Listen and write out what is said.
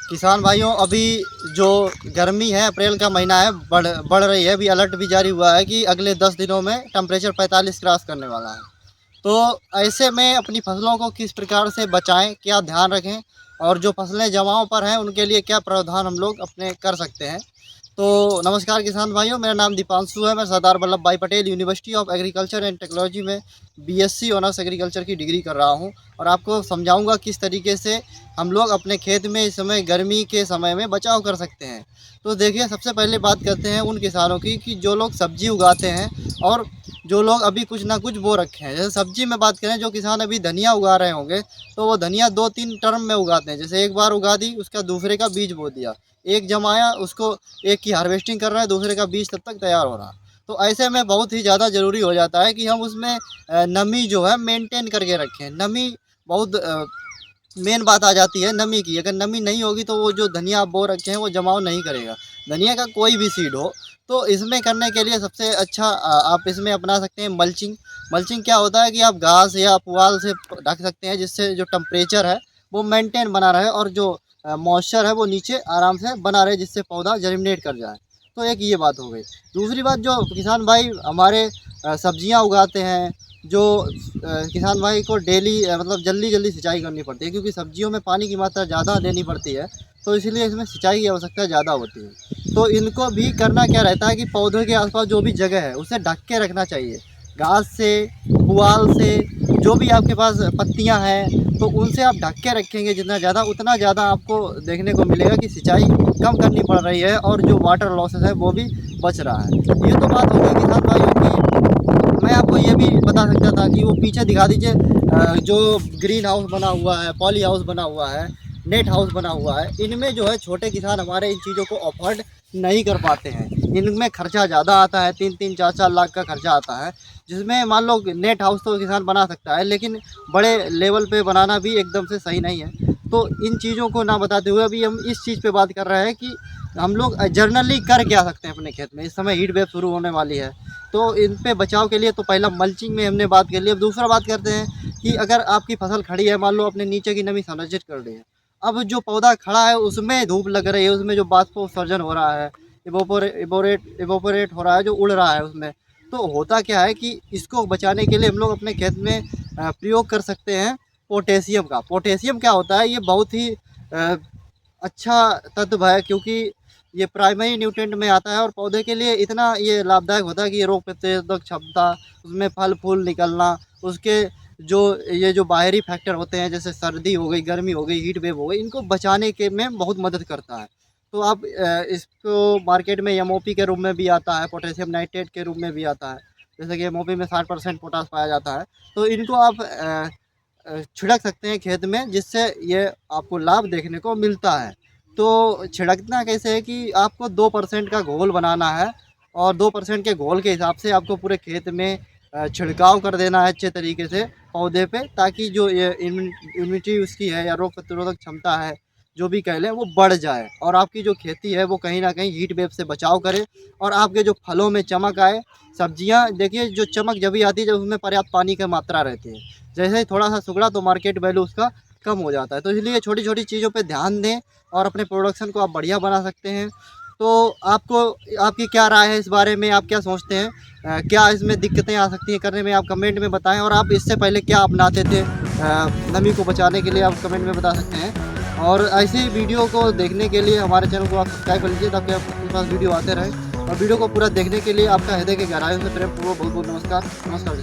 किसान भाइयों, अभी जो गर्मी है, अप्रैल का महीना है, बढ़ रही है। अभी अलर्ट भी जारी हुआ है कि अगले 10 दिनों में टेम्परेचर 45 क्रॉस करने वाला है। तो ऐसे में अपनी फसलों को किस प्रकार से बचाएं, क्या ध्यान रखें, और जो फसलें जमाव पर हैं उनके लिए क्या प्रावधान हम लोग अपने कर सकते हैं। तो नमस्कार किसान भाइयों, मेरा नाम दीपांशु है। मैं सरदार वल्लभ भाई Patel university of agriculture and technology में बीएससी ऑनर्स एग्रीकल्चर की डिग्री कर रहा हूं, और आपको समझाऊंगा किस तरीके से हम लोग अपने खेत में इस समय गर्मी के समय में बचाव कर सकते हैं। तो देखिए, सबसे पहले बात करते हैं उन किसानों की कि जो लोग सब्जी उगाते हैं और जो लोग अभी कुछ ना कुछ बो रखे हैं। जैसे सब्जी में बात करें, जो किसान अभी धनिया उगा रहे होंगे तो वो धनिया 2-3 टर्म में उगाते हैं। जैसे एक बार उगा दी, उसका दूसरे का बीज बो दिया, एक जमाया उसको, एक की हार्वेस्टिंग कर रहा है, दूसरे का बीज तब तक तैयार हो रहा। तो ऐसे में बहुत ही ज़्यादा ज़रूरी हो जाता है कि हम उसमें नमी जो है मेंटेन करके रखें। नमी बहुत मेन बात आ जाती है नमी की। अगर नमी नहीं होगी तो वो जो धनिया आप बो रखे हैं वो जमाव नहीं करेगा, धनिया का कोई भी सीड हो। तो इसमें करने के लिए सबसे अच्छा आप इसमें अपना सकते हैं मल्चिंग। मल्चिंग क्या होता है कि आप घास या पुआल से ढक सकते हैं, जिससे जो टेम्परेचर है वो मेंटेन बना रहे, और जो मॉइस्चर है वो नीचे आराम से बना रहे, जिससे पौधा जर्मिनेट कर जाए। तो एक ये बात हो गई। दूसरी बात, जो किसान भाई हमारे सब्जियां उगाते हैं, जो किसान भाई को डेली मतलब जल्दी जल्दी सिंचाई करनी पड़ती है, क्योंकि सब्जियों में पानी की मात्रा ज़्यादा देनी पड़ती है, तो इसलिए इसमें सिंचाई की आवश्यकता ज़्यादा होती है। तो इनको भी करना क्या रहता है कि पौधों के आसपास जो भी जगह है उसे ढक के रखना चाहिए, घास से, पुआल से, जो भी आपके पास पत्तियां हैं तो उनसे आप ढक के रखेंगे जितना ज़्यादा, उतना ज़्यादा आपको देखने को मिलेगा कि सिंचाई कम करनी पड़ रही है और जो वाटर लॉसेस है वो भी बच रहा है। ये तो बात हो गई किसान भाइयों की। मैं आपको ये भी बता सकता था कि वो पीछे दिखा दीजिए, जो ग्रीन हाउस बना हुआ है, पॉली हाउस बना हुआ है, नेट हाउस बना हुआ है, इनमें जो है छोटे किसान हमारे इन चीज़ों को अफोर्ड नहीं कर पाते हैं। इनमें खर्चा ज़्यादा आता है, 3-3, 4-4 लाख का खर्चा आता है, जिसमें मान लो नेट हाउस तो किसान बना सकता है, लेकिन बड़े लेवल पे बनाना भी एकदम से सही नहीं है। तो इन चीज़ों को ना बताते हुए अभी हम इस चीज़ पे बात कर रहे हैं कि हम लोग जर्नली कर क्या सकते हैं अपने खेत में। इस समय हीट वेव शुरू होने वाली है, तो इन पे बचाव के लिए तो पहला मल्चिंग में हमने बात कर ली। अब दूसरा बात करते हैं कि अगर आपकी फसल खड़ी है, मान लो अपने नीचे की नमी संरक्षित कर रही है, अब जो पौधा खड़ा है उसमें धूप लग रही है, उसमें जो बाष्पोत्सर्जन हो रहा है, इवोपोरेट हो रहा है, जो उड़ रहा है उसमें, तो होता क्या है कि इसको बचाने के लिए हम लोग अपने खेत में प्रयोग कर सकते हैं पोटेशियम का। पोटेशियम क्या होता है, ये बहुत ही अच्छा तत्व है, क्योंकि ये प्राइमरी न्यूट्रिएंट में आता है और पौधे के लिए इतना ये लाभदायक होता है कि ये रोग प्रतिरोधक क्षमता, उसमें फल फूल निकलना, उसके जो ये जो बाहरी फैक्टर होते हैं, जैसे सर्दी हो गई, गर्मी हो गई, हीट वेव हो गई, इनको बचाने के में बहुत मदद करता है। तो आप इसको मार्केट में एमओपी के रूप में भी आता है, पोटेशियम नाइट्रेट के रूप में भी आता है। जैसे कि एमओपी में 60% पोटास पाया जाता है, तो इनको आप छिड़क सकते हैं खेत में, जिससे ये आपको लाभ देखने को मिलता है। तो छिड़कना कैसे है कि आपको 2% का घोल बनाना है, और 2% के घोल के हिसाब से आपको पूरे खेत में छिड़काव कर देना है अच्छे तरीके से पौधे पे, ताकि जो ये इम्यूनिटी उसकी है या रोग प्रतिरोधक क्षमता है, जो भी कह लें, वो बढ़ जाए, और आपकी जो खेती है वो कहीं ना कहीं हीट वेव से बचाव करे, और आपके जो फलों में चमक आए। सब्जियां देखिए, जो चमक जब भी आती है जब उसमें पर्याप्त पानी की मात्रा रहती है। जैसे ही थोड़ा सा सुगड़ा तो मार्केट वैल्यू उसका कम हो जाता है। तो इसलिए छोटी छोटी चीज़ों पे ध्यान दें और अपने प्रोडक्शन को आप बढ़िया बना सकते हैं। तो आपको, आपकी क्या राय है इस बारे में, आप क्या सोचते हैं? क्या इसमें दिक्कतें आ सकती हैं करने में, आप कमेंट में बताएं। और आप इससे पहले क्या अपनाते थे नमी को बचाने के लिए, आप कमेंट में बता सकते हैं। और ऐसी वीडियो को देखने के लिए हमारे चैनल को आप सब्सक्राइब कर लीजिए, ताकि आपके पास वीडियो आते रहे। और वीडियो को पूरा देखने के लिए आपका हृदय के गहराइयों से प्रेम पूर्वक बहुत बहुत नमस्कार। नमस्कार।